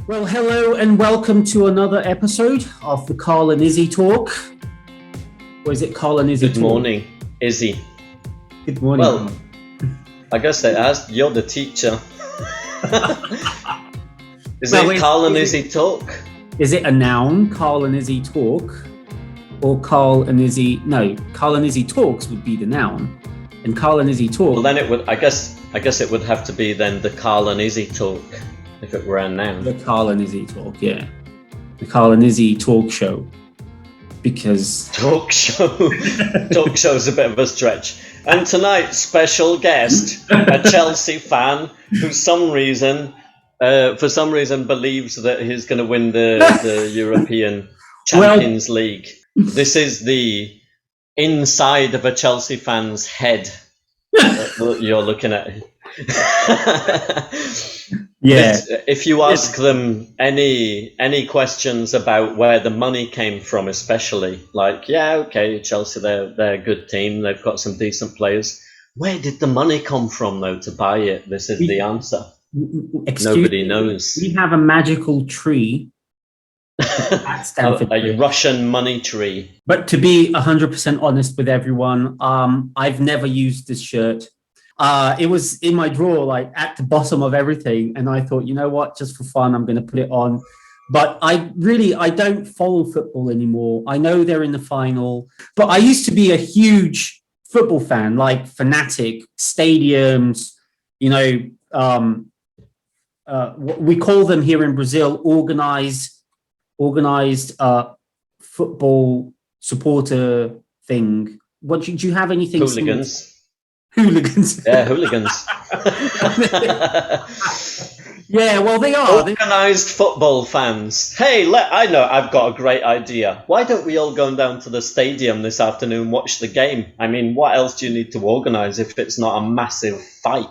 Well, hello and welcome to another episode of the Carl and Izzy Talk. Or is it Carl and Izzy Good Talk? morning, Izzy. Good morning. Well, I guess they asked, you're the teacher. Is it Carl and Izzy Talk? Is it a noun, Carl and Izzy Talk? Or Carl and Izzy... No, Carl and Izzy Talks would be the noun. And Carl and Izzy Talk... Well, then it would, I guess it would have to be then the Carl and Izzy Talk, if it were a noun. The Carl and Izzy Talk, yeah. The Carl and Izzy Talk Show. Because... Talk show is a bit of a stretch. And tonight's special guest, a Chelsea fan who for some reason believes that he's going to win the European Champions League. This is the inside of a Chelsea fan's head that you're looking at. Yeah. If you ask them any questions about where the money came from, especially, like, yeah, okay, Chelsea, they're a good team, they've got some decent players. Where did the money come from, though, to buy it? This is the answer. Nobody knows. We have a magical tree at Stamford a Russian money tree. But to be 100% honest with everyone, I've never used this shirt. It was in my drawer, like at the bottom of everything. And I thought, you know what, just for fun, I'm going to put it on. But I don't follow football anymore. I know they're in the final, but I used to be a huge football fan, like fanatic, stadiums, we call them here in Brazil, organized football supporter thing. What do you have anything? Hooligans. Yeah, hooligans. Yeah, well, they are organized football fans. Hey, I know I've got a great idea. Why don't we all go down to the stadium this afternoon and watch the game? I mean, what else do you need to organize if it's not a massive fight?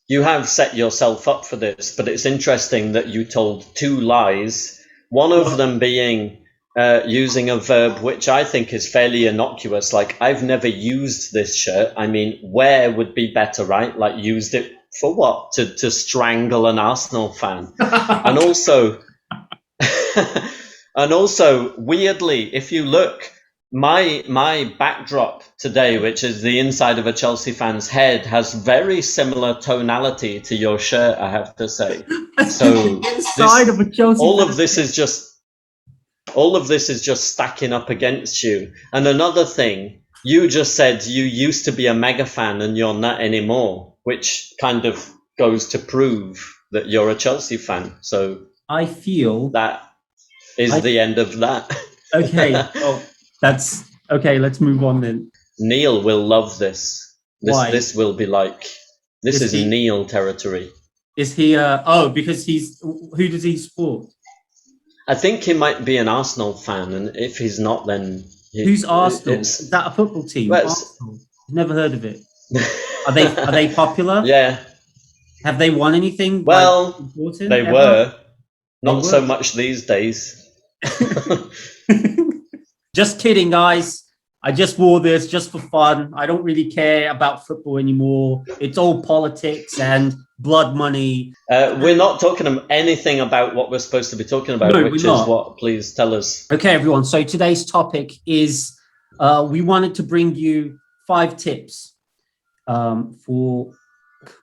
You have set yourself up for this, but it's interesting that you told two lies. One of them being using a verb which I think is fairly innocuous. Like, I've never used this shirt. I mean, wear would be better, right? Like, used it for what? To strangle an Arsenal fan. And also, weirdly, if you look, my backdrop today, which is the inside of a Chelsea fan's head, has very similar tonality to your shirt, I have to say. So all of this is just stacking up against you. And another thing, you just said you used to be a mega fan and you're not anymore, which kind of goes to prove that you're a Chelsea fan. So I feel that is the end of that. Okay. Well, that's okay. Let's move on then. Neil will love this. Why? This will be like, this is Neil territory. Is he? Because who does he support? I think he might be an Arsenal fan, and if he's not, then who's Arsenal? Is that a football team? Arsenal. Never heard of it. Are they popular? Yeah. Have they won anything? Well, they were. Not so much these days. Just kidding, guys. I just wore this just for fun. I don't really care about football anymore. It's all politics and blood money. We're not talking anything about what we're supposed to be talking about, which is what? Please tell us. Okay, everyone. So today's topic is we wanted to bring you 5 tips for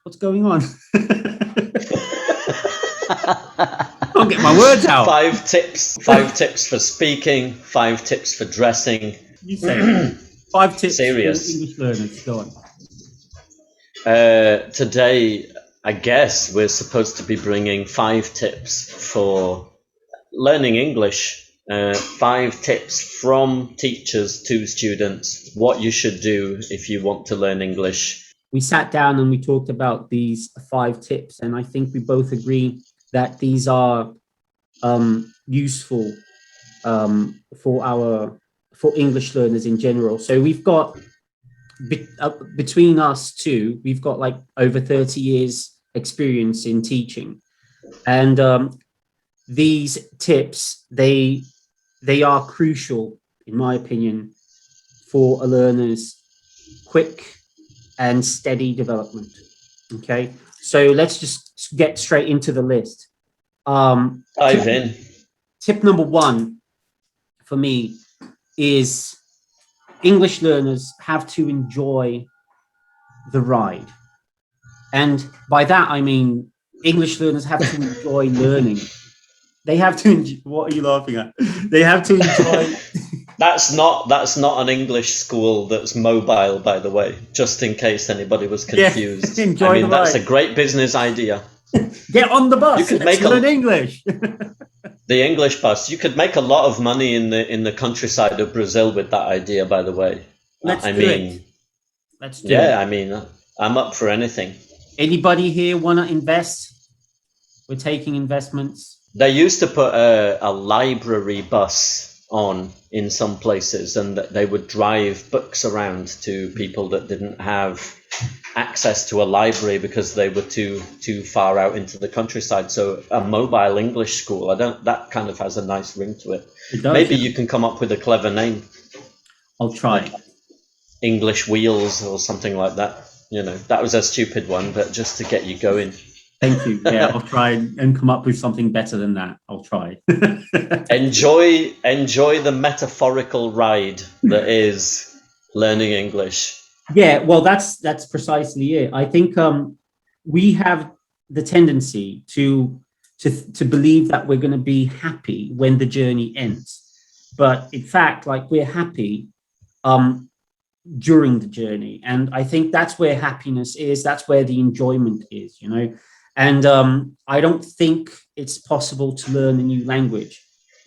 what's going on. I'll get my words out. 5 tips for speaking, 5 tips for dressing. You say 5 tips Serious. for English learners. Go on. Today, I guess we're supposed to be bringing 5 tips for learning English. 5 tips from teachers to students, what you should do if you want to learn English. We sat down and we talked about these 5 tips, and I think we both agree that these are useful for English learners in general. So we've got between us two, we've got like over 30 years experience in teaching, and these tips they are crucial, in my opinion, for a learner's quick and steady development. Okay, so let's just get straight into the list. Dive in. Tip number one for me is English learners have to enjoy the ride. And by that, I mean English learners have to enjoy learning. They have to enjoy, what are you laughing at? They have to enjoy. That's not an English school that's mobile, by the way, just in case anybody was confused. Yeah, enjoy I mean, that's ride. a great business idea. Get on the bus. You could Let's make learn English. the English bus. You could make a lot of money in the countryside of Brazil with that idea, by the way. Let's do it. Let's do it. Yeah, I mean, I'm up for anything. Anybody here want to invest? We're taking investments. They used to put a library bus on in some places, and they would drive books around to people that didn't have access to a library because they were too far out into the countryside. So a mobile English school, that kind of has a nice ring to it. It does, Maybe yeah. you can come up with a clever name. I'll try. Like English Wheels or something like that. You know, that was a stupid one, but just to get you going. Thank you. Yeah, I'll try and come up with something better than that. I'll try. Enjoy the metaphorical ride that is learning English. Yeah, well, that's precisely it. I think we have the tendency to believe that we're going to be happy when the journey ends, but in fact, like, we're happy during the journey, and I think that's where happiness is. That's where the enjoyment is, you know. And I don't think it's possible to learn a new language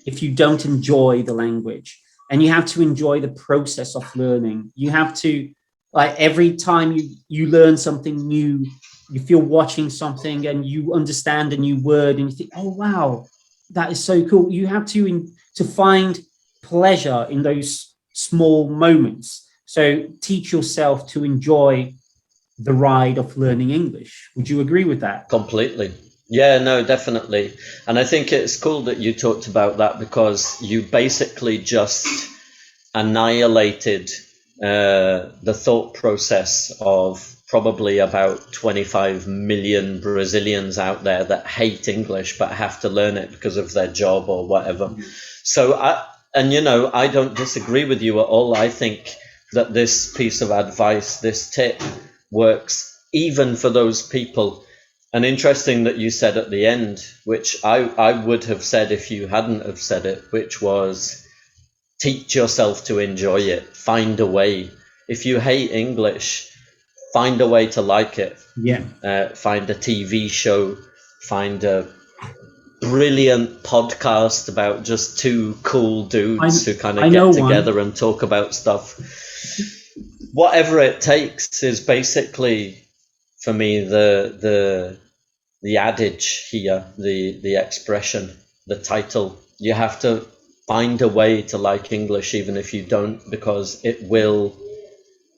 if you don't enjoy the language, and you have to enjoy the process of learning. You have to, like, every time you learn something new, you feel watching something and you understand a new word and you think, oh wow, that is so cool. You have to find pleasure in those small moments. So teach yourself to enjoy the ride of learning English. Would you agree with that? Completely. Yeah, no, definitely. And I think it's cool that you talked about that, because you basically just annihilated the thought process of probably about 25 million Brazilians out there that hate English but have to learn it because of their job or whatever. Mm-hmm. So I don't disagree with you at all. I think that this piece of advice, this tip, works even for those people. And interesting that you said at the end, which I would have said if you hadn't have said it, which was teach yourself to enjoy it. Find a way. If you hate English, find a way to like it. Yeah. Find a TV show. Find a brilliant podcast about just two cool dudes who kind of get together and talk about stuff. Whatever it takes is basically, for me, the adage here, the expression, the title. You have to find a way to like English, even if you don't, because it will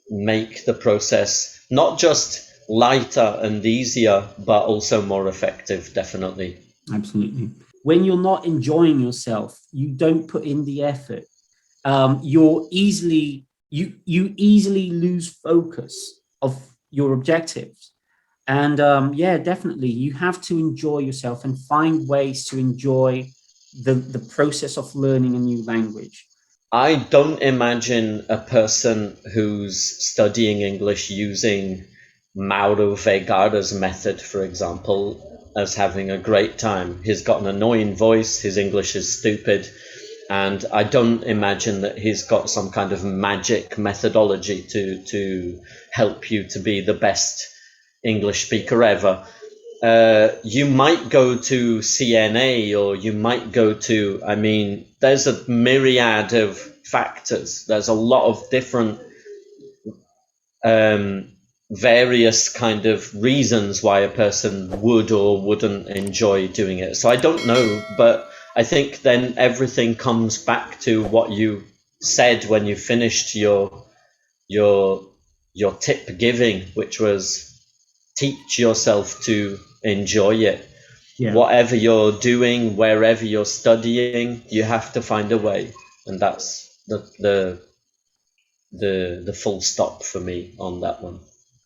make the process not just lighter and easier, but also more effective, definitely. Absolutely. When you're not enjoying yourself, you don't put in the effort. You easily lose focus of your objectives. And yeah, definitely, you have to enjoy yourself and find ways to enjoy the process of learning a new language. I don't imagine a person who's studying English using Mauro Vegara's method, for example, as having a great time. He's got an annoying voice, his English is stupid, and I don't imagine that he's got some kind of magic methodology to help you to be the best English speaker ever. You might go to CNA, or you might go to, I mean, there's a myriad of factors. There's a lot of different various kind of reasons why a person would or wouldn't enjoy doing it. So I don't know, but I think then everything comes back to what you said when you finished your tip giving, which was teach yourself to enjoy it. Yeah. Whatever you're doing, wherever you're studying, you have to find a way, and that's the full stop for me on that one.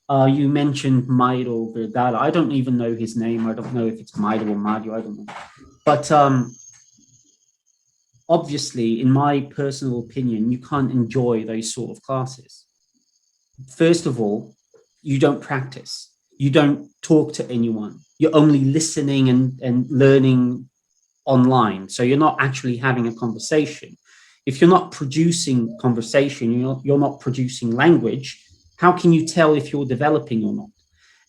You mentioned Mairo Verdala. I don't even know his name. I don't know if it's Mairo or Mario. I don't know. But obviously, in my personal opinion, you can't enjoy those sort of classes. First of all, you don't practice. You don't talk to anyone. You're only listening and learning online. So you're not actually having a conversation. If you're not producing conversation, you're not producing language, how can you tell if you're developing or not?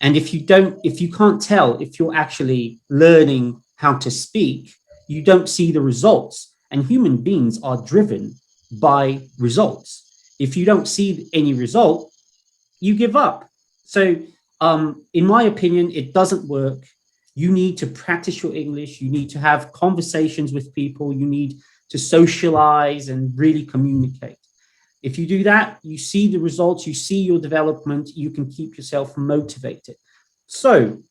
And if you can't tell if you're actually learning how to speak, you don't see the results. And human beings are driven by results. If you don't see any result, you give up. So, in my opinion, it doesn't work. You need to practice your English. You need to have conversations with people. You need to socialize and really communicate. If you do that, you see the results, you see your development, you can keep yourself motivated. So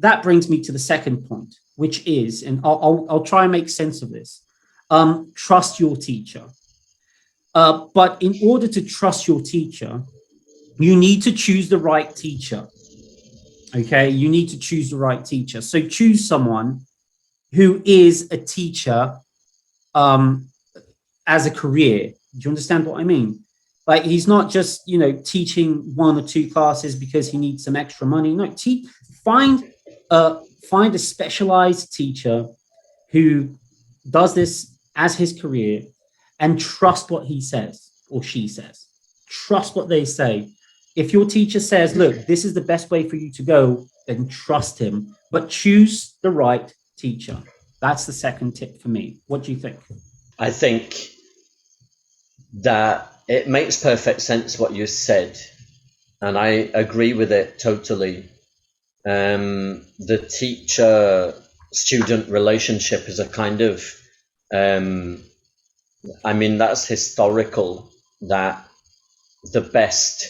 that brings me to the second point, which is, and I'll try and make sense of this. Trust your teacher. But in order to trust your teacher, you need to choose the right teacher. Okay, you need to choose the right teacher. So choose someone who is a teacher as a career. Do you understand what I mean? Like he's not just teaching one or two classes because he needs some extra money. No, find a specialized teacher who does this as his career and trust what he says or she says. Trust what they say. If your teacher says, look, this is the best way for you to go, then trust him, but choose the right teacher. That's the second tip for me. What do you think? I think that it makes perfect sense what you said, and I agree with it totally. The teacher-student relationship is a kind of, that's historical, that the best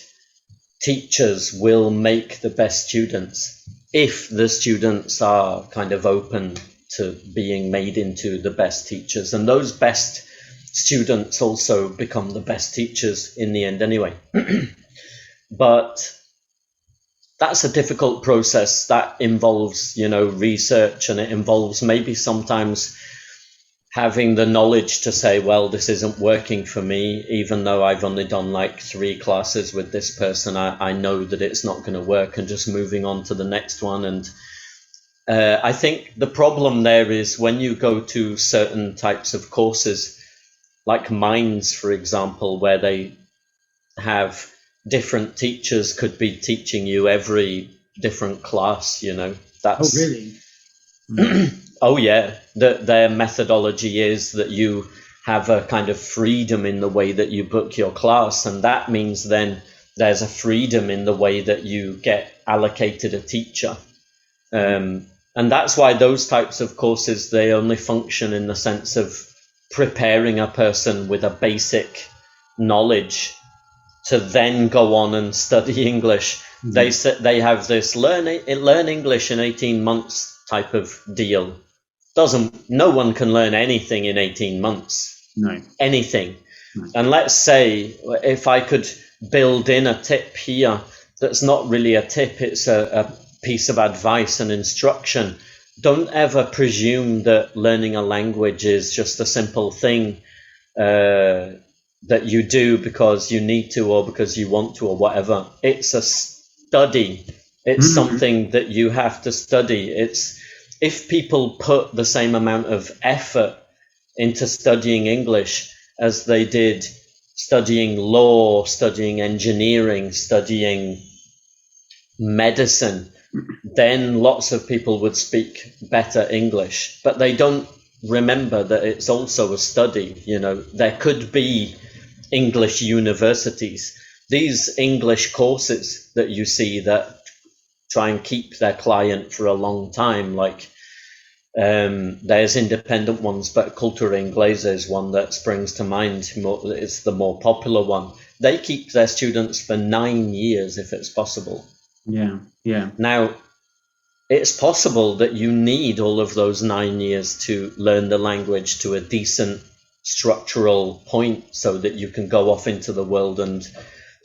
teachers will make the best students if the students are kind of open to being made into the best teachers, and those best students also become the best teachers in the end anyway. But that's a difficult process that involves research, and it involves maybe sometimes having the knowledge to say, well, this isn't working for me, even though I've only done like 3 classes with this person. I know that it's not going to work, and just moving on to the next one. And I think the problem there is when you go to certain types of courses, like Minds, for example, where they have different teachers could be teaching you every different class, that's... Oh, really? Oh, yeah. Their methodology is that you have a kind of freedom in the way that you book your class, and that means then there's a freedom in the way that you get allocated a teacher. And that's why those types of courses, they only function in the sense of preparing a person with a basic knowledge to then go on and study English. Mm-hmm. They have this learn English in 18 months type of deal. No one can learn anything in 18 months. No. Anything. No. And let's say if I could build in a tip here that's not really a tip, it's a piece of advice and instruction. Don't ever presume that learning a language is just a simple thing that you do because you need to or because you want to or whatever. It's a study. It's something that you have to study. If people put the same amount of effort into studying English as they did studying law, studying engineering, studying medicine, then lots of people would speak better English. But they don't remember that it's also a study. There could be English universities. These English courses that you see that try and keep their client for a long time, like there's independent ones, but Cultura Inglesa is one that springs to mind. It's the more popular one. They keep their students for 9 years if it's possible. Yeah. Now, it's possible that you need all of those 9 years to learn the language to a decent structural point so that you can go off into the world and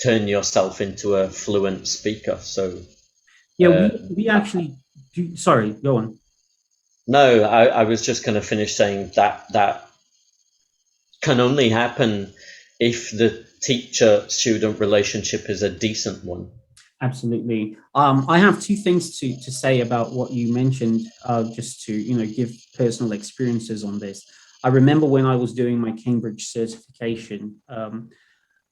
turn yourself into a fluent speaker. So Yeah, we actually do. Sorry, go on. no, I was just going to finish saying that can only happen if the teacher-student relationship is a decent one. Absolutely. I have two things to say about what you mentioned, just to give personal experiences on this. I remember when I was doing my Cambridge certification,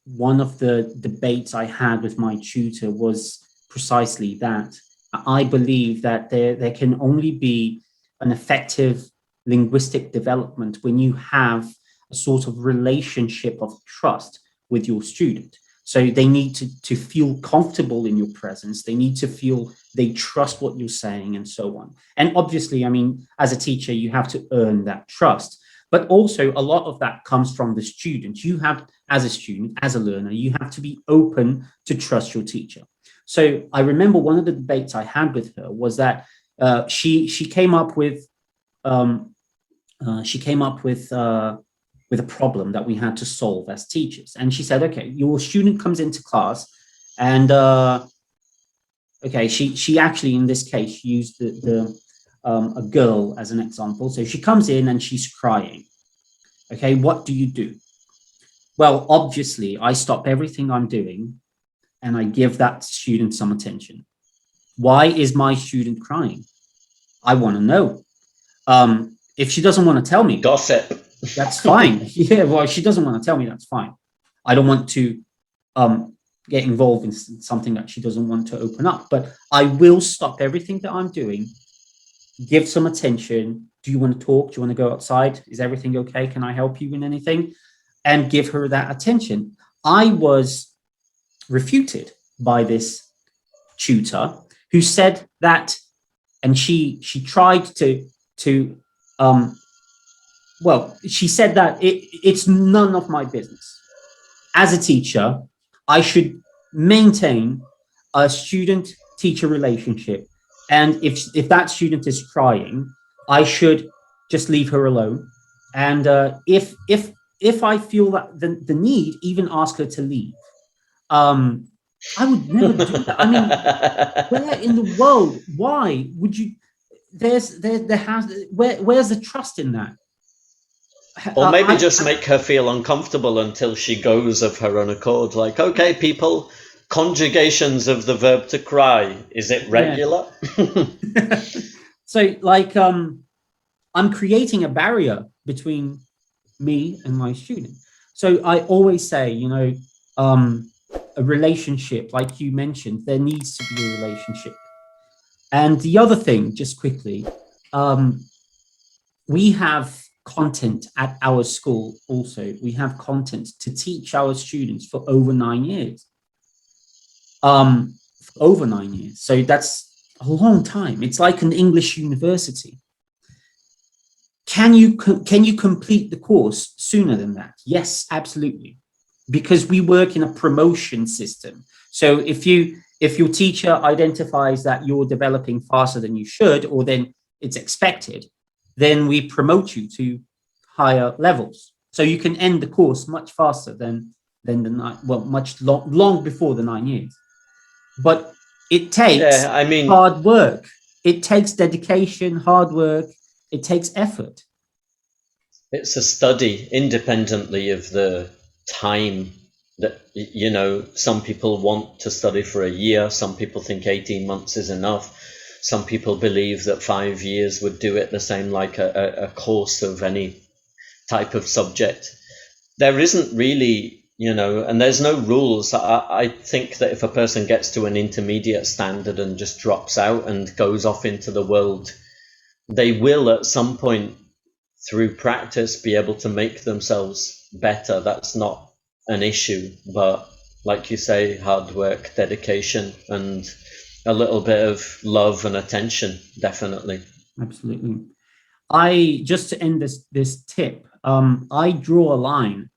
one of the debates I had with my tutor was precisely that. I believe that there can only be an effective linguistic development when you have a sort of relationship of trust with your student. So they need to feel comfortable in your presence. They need to feel they trust what you're saying and so on. And obviously, I mean, as a teacher, you have to earn that trust. But also a lot of that comes from the student. You have, as a student, as a learner, you have to be open to trust your teacher. So I remember one of the debates I had with her was that she came up with with a problem that we had to solve as teachers. And she said, okay, your student comes into class and okay, she actually, in this case, used a girl as an example. So she comes in and she's crying. Okay, what do you do? Well, obviously, I stop everything I'm doing and I give that student some attention. Why is my student crying? I want to know. If she doesn't want to tell me, Gossip. that's fine. Yeah, well, if she doesn't want to tell me, that's fine. I don't want to get involved in something that she doesn't want to open up, but I will stop everything that I'm doing, give some attention. Do you want to talk? Do you want to go outside? Is everything okay? Can I help you in anything? And give her that attention. I was refuted by this tutor who said that, and she tried to she said that it's none of my business. As a teacher, I should maintain a student-teacher relationship, and if that student is crying, I should just leave her alone. And if I feel that the need, even ask her to leave. I would never do that. I mean, where in the world? Why would you? Where's the trust in that? Or maybe just make her feel uncomfortable until she goes of her own accord. Like, okay, people, conjugations of the verb to cry. Is it regular? Yeah. So, like, I'm creating a barrier between me and my student. So I always say, a relationship, like you mentioned, there needs to be a relationship. And the other thing, just quickly, we have content at our school also. We have content to teach our students for over 9 years. Over 9 years. So that's a long time. It's like an English university. Can you complete the course sooner than that? Yes, absolutely. Because we work in a promotion system. So if your teacher identifies that you're developing faster than you should, or then it's expected, then we promote you to higher levels. So you can end the course much faster than long before the 9 years. But it takes hard work. It takes dedication, hard work. It takes effort. It's a study independently of the time that, some people want to study for a year. Some people think 18 months is enough. Some people believe that 5 years would do it, the same like a course of any type of subject. There isn't really, and there's no rules. I think that if a person gets to an intermediate standard and just drops out and goes off into the world, they will at some point through practice be able to make themselves better. That's not an issue, but like you say, hard work, dedication, and a little bit of love and attention, definitely. Absolutely. Just to end this tip, I draw a line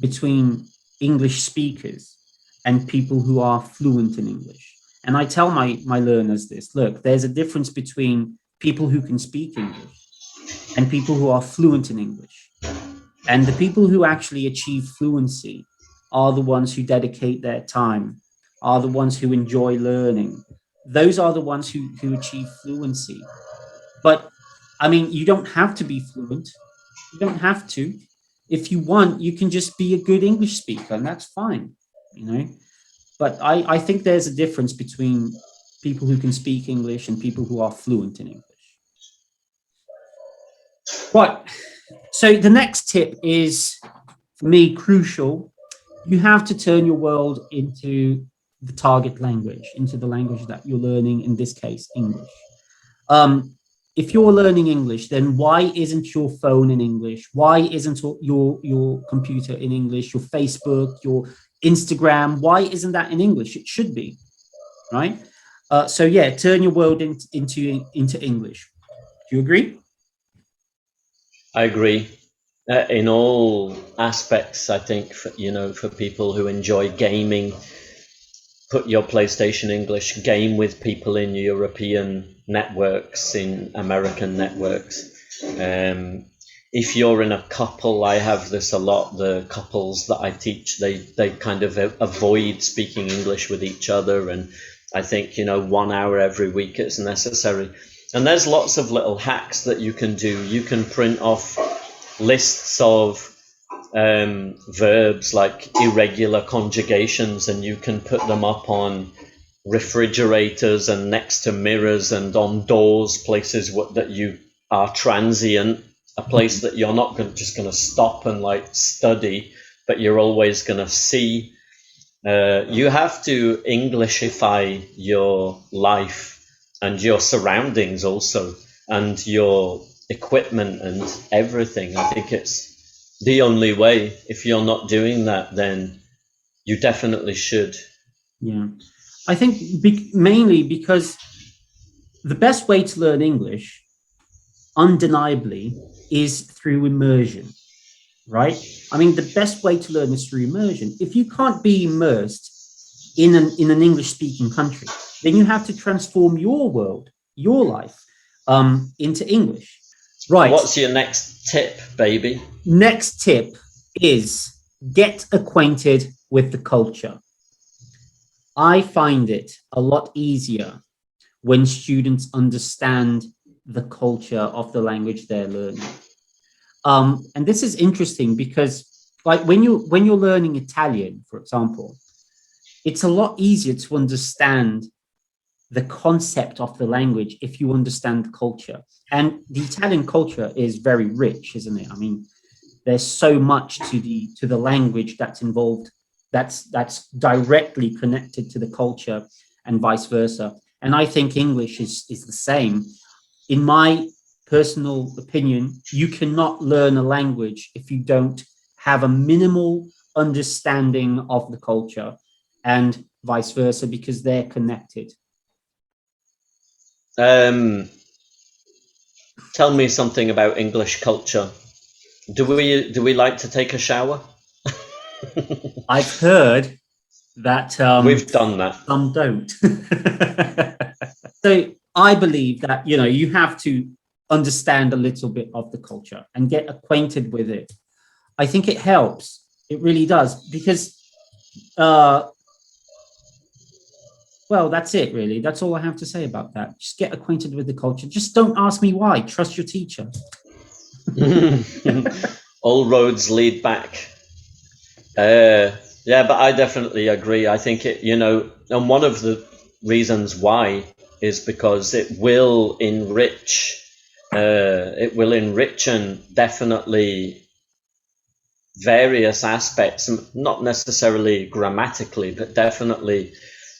between English speakers and people who are fluent in English. And I tell my learners this: look, there's a difference between people who can speak English and people who are fluent in English. And the people who actually achieve fluency are the ones who dedicate their time, are the ones who enjoy learning. Those are the ones who achieve fluency. But I mean, you don't have to be fluent. You don't have to. If you want, you can just be a good English speaker, and that's fine, you know. But I think there's a difference between people who can speak English and people who are fluent in English. Right. So the next tip is, for me, crucial. You have to turn your world into the target language, into the language that you're learning, in this case, English. If you're learning English, then why isn't your phone in English? Why isn't your computer in English? Your Facebook, your Instagram, why isn't that in English? It should be, right? So yeah, turn your world into English. Do you agree? I agree. In all aspects, I think, for people who enjoy gaming, put your PlayStation English, game with people in European networks, in American networks. If you're in a couple, I have this a lot, the couples that I teach, they kind of avoid speaking English with each other. And I think, 1 hour every week is necessary. And there's lots of little hacks that you can do. You can print off lists of verbs like irregular conjugations, and you can put them up on refrigerators and next to mirrors and on doors, places that you are transient, a place that you're not just going to stop and study, but you're always going to see. You have to Englishify your life and your surroundings also, and your equipment and everything. I think it's the only way. If you're not doing that, then you definitely should. Yeah. I think mainly because the best way to learn English, undeniably, is through immersion, right? I mean, the best way to learn is through immersion. If you can't be immersed in an English-speaking country, then you have to transform your world, your life, into English. Right. What's your next tip, baby? Next tip is get acquainted with the culture. I find it a lot easier when students understand the culture of the language they're learning. And this is interesting because, when you're learning Italian, for example, it's a lot easier to understand the concept of the language if you understand the culture. And the Italian culture is very rich, isn't it? I mean, there's so much to the language that's involved, that's directly connected to the culture, and vice versa. And I think English is the same. In my personal opinion, you cannot learn a language if you don't have a minimal understanding of the culture, and vice versa, because they're connected. Tell me something about English culture. Do we like to take a shower? I've heard that we've done that. Some don't. So I believe that you have to understand a little bit of the culture and get acquainted with it. I think it helps. It really does, because well, that's it, really. That's all I have to say about that. Just get acquainted with the culture. Just don't ask me why. Trust your teacher. All roads lead back. Yeah, but I definitely agree. I think and one of the reasons why is because it will enrich. It will enrich and definitely various aspects, not necessarily grammatically, but definitely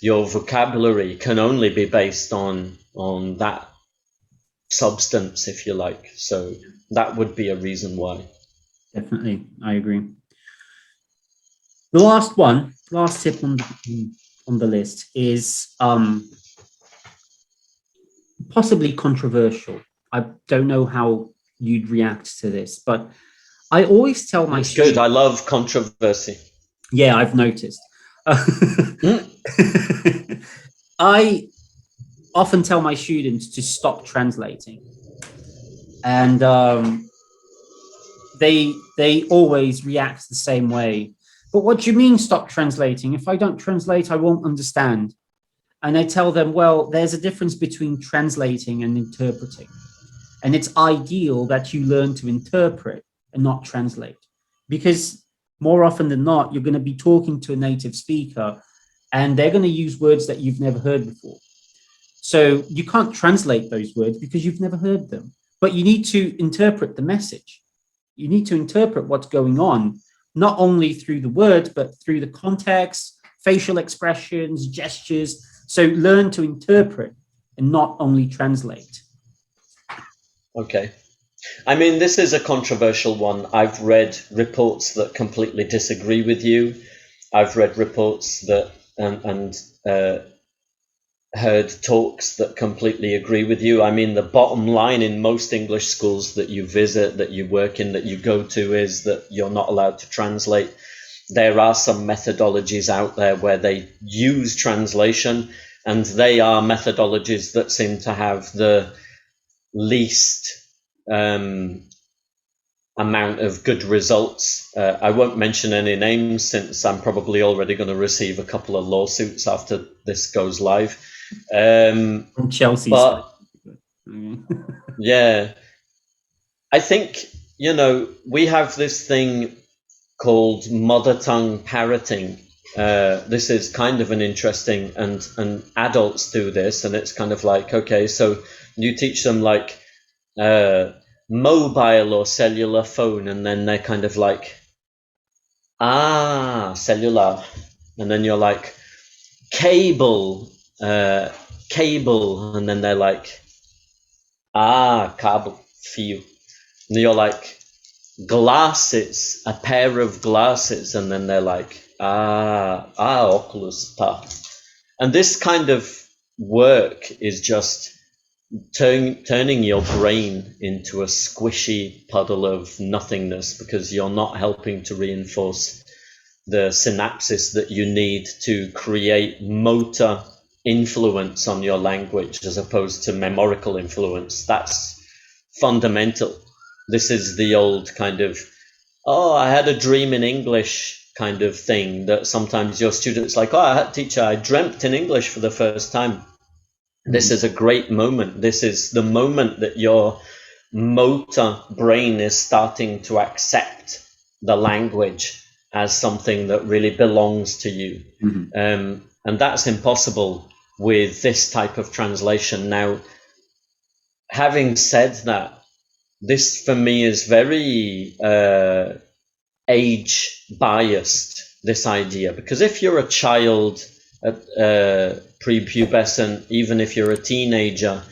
your vocabulary can only be based on that substance, if you like. So that would be a reason why. Definitely, I agree. The last tip on the list is possibly controversial. I don't know how you'd react to this, but I always tell my students. Good. I love controversy. Yeah, I've noticed. I often tell my students to stop translating, and they always react the same way. but what do you mean stop translating? If I don't translate, I won't understand. And I tell them, well, there's a difference between translating and interpreting. And it's ideal that you learn to interpret and not translate, because more often than not, you're going to be talking to a native speaker and they're going to use words that you've never heard before. So you can't translate those words because you've never heard them, but you need to interpret the message. You need to interpret what's going on, not only through the words, but through the context, facial expressions, gestures. So learn to interpret and not only translate. Okay. I mean, this is a controversial one. I've read reports that completely disagree with you. I've read reports that and heard talks that completely agree with you. I mean, the bottom line in most English schools that you visit, that you work in, that you go to, is that you're not allowed to translate. There are some methodologies out there where they use translation, and they are methodologies that seem to have the least amount of good results. I won't mention any names since I'm probably already going to receive a couple of lawsuits after this goes live. From Chelsea. But yeah, I think, you know, we have this thing called mother tongue parroting. This is kind of an interesting, and adults do this, and it's kind of like, okay, so you teach them like mobile or cellular phone, and then they're kind of like, cellular, and then you're like, cable, cable, and then they're like, cable, fio, and you're like, glasses, a pair of glasses, and then they're like, oculus, pa. And this kind of work is just turning your brain into a squishy puddle of nothingness, because you're not helping to reinforce the synapses that you need to create motor influence on your language as opposed to memorical influence. That's fundamental. This is the old kind of, I had a dream in English kind of thing that sometimes your students like, teacher, I dreamt in English for the first time. This is a great moment. This is the moment that your motor brain is starting to accept the language as something that really belongs to you. And that's impossible with this type of translation. Now, having said that, this for me is very age biased, this idea, because if you're a child, prepubescent, even if you're a teenager,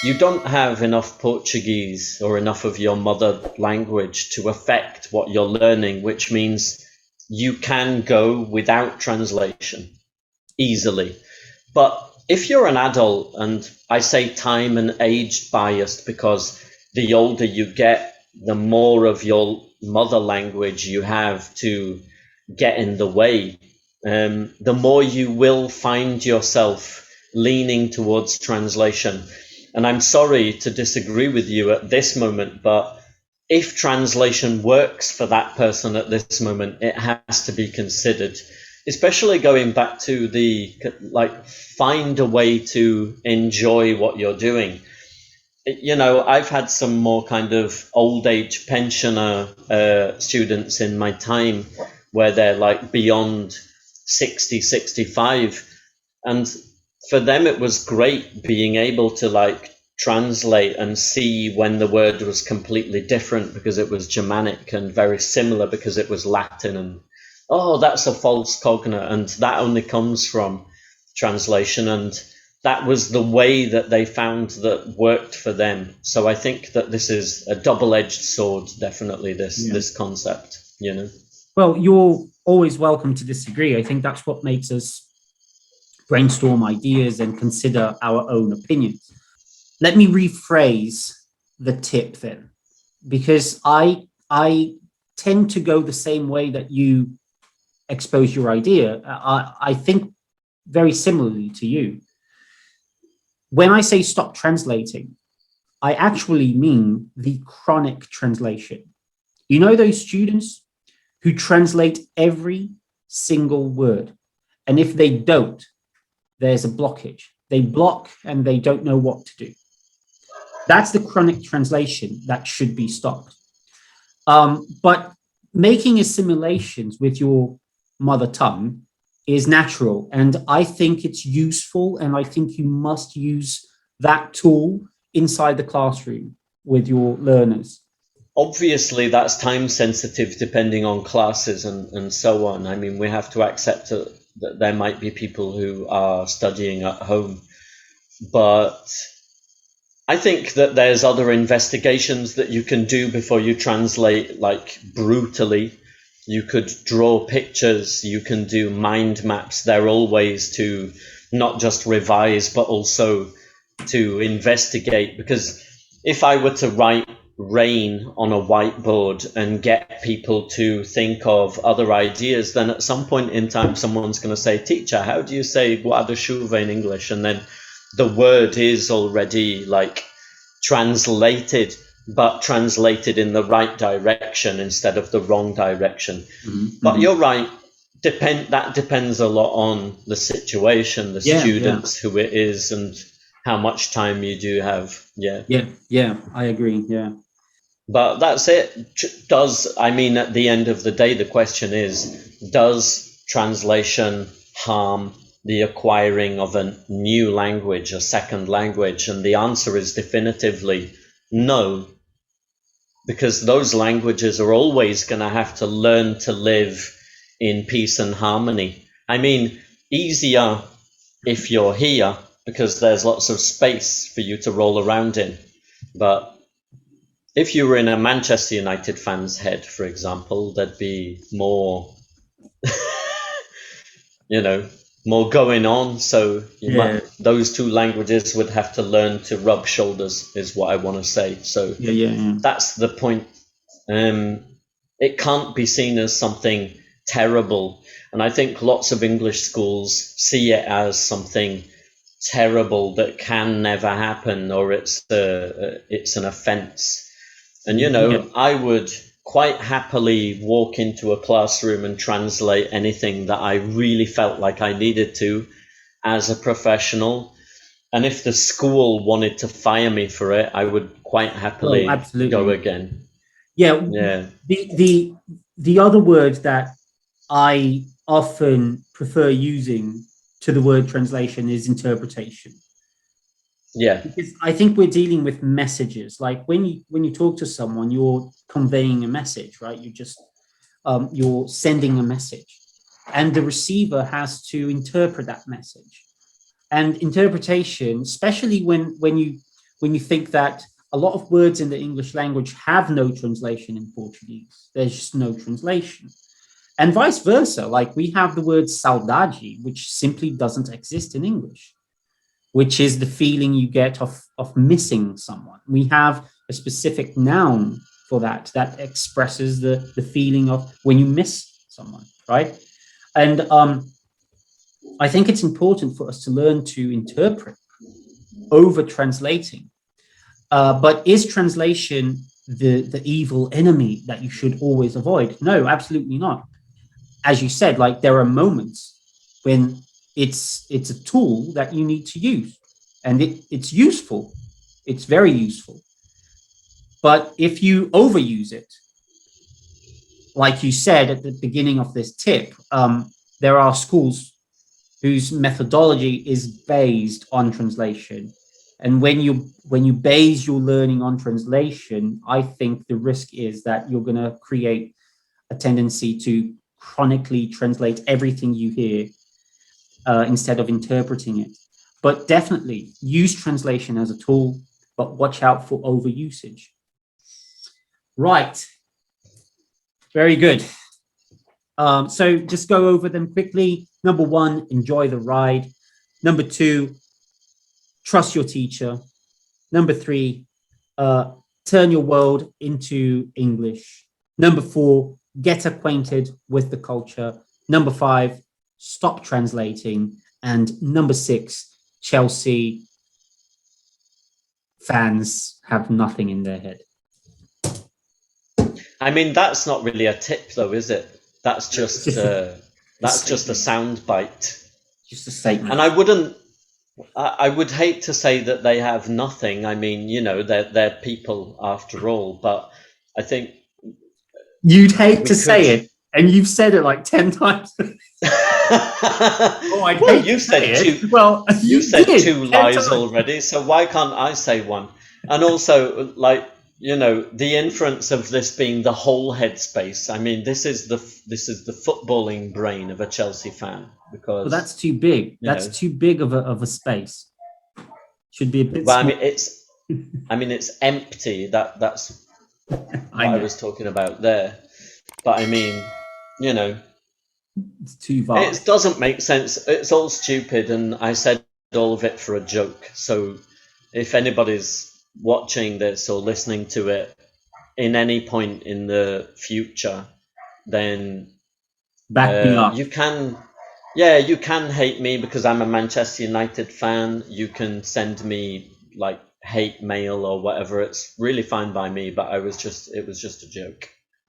you don't have enough Portuguese or enough of your mother language to affect what you're learning, which means you can go without translation easily. But if you're an adult, and I say time and age biased because the older you get, the more of your mother language you have to get in the way, the more you will find yourself leaning towards translation. And I'm sorry to disagree with you at this moment, but if translation works for that person at this moment, it has to be considered, especially going back to the, like, find a way to enjoy what you're doing. You know, I've had some more kind of old age pensioner students in my time where they're like beyond 60, 65. And for them, it was great being able to like translate and see when the word was completely different because it was Germanic, and very similar because it was Latin. And, that's a false cognate. And that only comes from translation. And that was the way that they found that worked for them. So I think that this is a double-edged sword, definitely, this concept, you know. Well, you're always welcome to disagree. I think that's what makes us brainstorm ideas and consider our own opinions. Let me rephrase the tip then, because I tend to go the same way that you expose your idea. I think very similarly to you. When I say stop translating, I actually mean the chronic translation. You know those students who translate every single word. And if they don't, there's a blockage. They block and they don't know what to do. That's the chronic translation that should be stopped. But making assimilations with your mother tongue is natural. And I think it's useful. And I think you must use that tool inside the classroom with your learners. Obviously, that's time sensitive depending on classes and so on. I mean, we have to accept that there might be people who are studying at home. But I think that there's other investigations that you can do before you translate, like brutally. You could draw pictures, you can do mind maps. There are all ways to not just revise, but also to investigate. Because if I were to write rain on a whiteboard and get people to think of other ideas, then at some point in time, someone's going to say, "Teacher, how do you say guarda-chuva in English?" And then the word is already like translated, but translated in the right direction instead of the wrong direction. But you're right. That depends a lot on the situation, the students, who it is, and how much time you do have. Yeah, I agree. Yeah. But that's it. I mean, at the end of the day, the question is, does translation harm the acquiring of a new language, a second language? And the answer is definitively no, because those languages are always going to have to learn to live in peace and harmony. I mean, easier if you're here because there's lots of space for you to roll around in. But if you were in a Manchester United fan's head, for example, there'd be more, more going on. So those two languages would have to learn to rub shoulders, is what I want to say. So that's the point. It can't be seen as something terrible. And I think lots of English schools see it as something terrible that can never happen, or it's an offense. And, I would quite happily walk into a classroom and translate anything that I really felt like I needed to as a professional. And if the school wanted to fire me for it, I would quite happily go again. Yeah. The other word that I often prefer using to the word translation is interpretation. Yeah. Because I think we're dealing with messages. Like when you talk to someone, you're conveying a message, right? You're sending a message, and the receiver has to interpret that message. And interpretation, especially when you think that a lot of words in the English language have no translation in Portuguese. There's just no translation. And vice versa. Like we have the word saudade, which simply doesn't exist in English, which is the feeling you get of missing someone. We have a specific noun for that expresses the feeling of when you miss someone, right? And I think it's important for us to learn to interpret over translating. But is translation the evil enemy that you should always avoid? No, absolutely not. As you said, like there are moments when it's a tool that you need to use, and it's useful. It's very useful. But if you overuse it, like you said at the beginning of this tip, there are schools whose methodology is based on translation. And when you base your learning on translation, I think the risk is that you're going to create a tendency to chronically translate everything you hear instead of interpreting it. But definitely use translation as a tool, but watch out for overusage. Right. Very good. So just go over them quickly. Number 1, enjoy the ride. Number 2, trust your teacher. Number 3, turn your world into English. Number 4, get acquainted with the culture. Number 5, stop translating. And number 6, Chelsea fans have nothing in their head. I mean, that's not really a tip, though, is it? That's just a sound bite. Just a statement. And I would hate to say that they have nothing. I mean, they're people after all. But I think you'd hate to say it, and you've said it like 10 times. Oh, you said two. Well, you said 2 lies already. So why can't I say one? And also, like, the inference of this being the whole headspace. I mean, this is the footballing brain of a Chelsea fan, because well, that's too big. That's too big of a space. Should be a bit. Well, small. it's empty. That's what I was talking about there. But I mean, it's too vast. It doesn't make sense. It's all stupid, and I said all of it for a joke. So if anybody's watching this or listening to it in any point in the future, then back me up. You can hate me because I'm a Manchester United fan. You can send me like hate mail or whatever. It's really fine by me, but it was just a joke.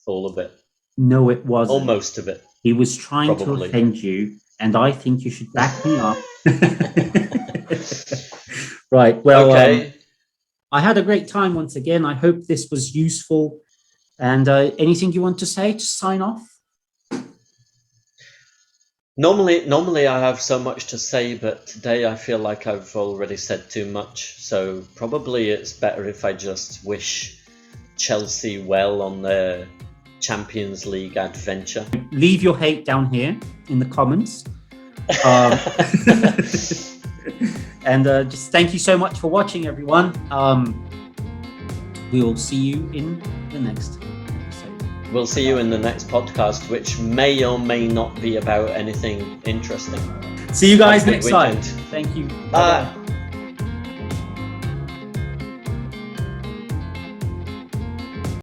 All of it. No, it wasn't. Or most of it. He was trying to offend you, and I think you should back me up. Right. Well, okay. I had a great time once again. I hope this was useful. And anything you want to say to sign off? Normally I have so much to say, but today I feel like I've already said too much. So probably it's better if I just wish Chelsea well on their Champions League adventure. Leave your hate down here in the comments. And just thank you so much for watching, everyone. We will see you in the next episode. We'll see you in the next podcast, which may or may not be about anything interesting. See you guys next time. Thank you. Bye.